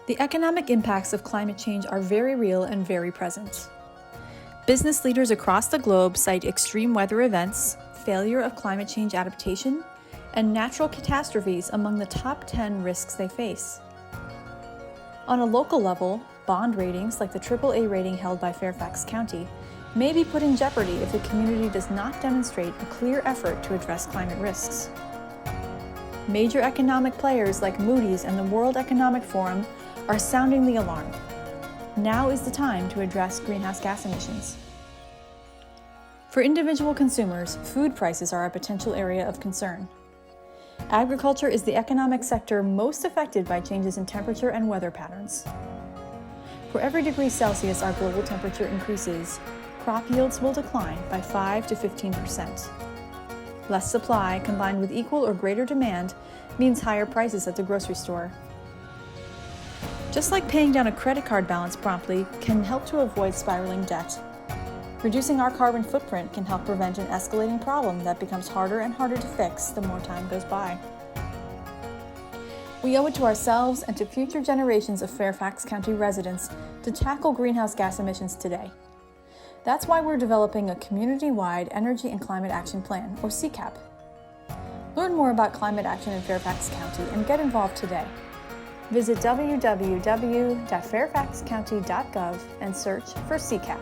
The economic impacts of climate change are very real and very present. Business leaders across the globe cite extreme weather events, failure of climate change adaptation, and natural catastrophes among the top 10 risks they face. On a local level, bond ratings like the AAA rating held by Fairfax County may be put in jeopardy if the community does not demonstrate a clear effort to address climate risks. Major economic players like Moody's and the World Economic Forum are sounding the alarm. Now is the time to address greenhouse gas emissions. For individual consumers, food prices are a potential area of concern. Agriculture is the economic sector most affected by changes in temperature and weather patterns. For every degree Celsius our global temperature increases, crop yields will decline by 5 to 15%. Less supply combined with equal or greater demand means higher prices at the grocery store. Just like paying down a credit card balance promptly can help to avoid spiraling debt, reducing our carbon footprint can help prevent an escalating problem that becomes harder and harder to fix the more time goes by. We owe it to ourselves and to future generations of Fairfax County residents to tackle greenhouse gas emissions today. That's why we're developing a community-wide Energy and Climate Action Plan, or CECAP. Learn more about climate action in Fairfax County and get involved today. Visit www.fairfaxcounty.gov and search for CECAP.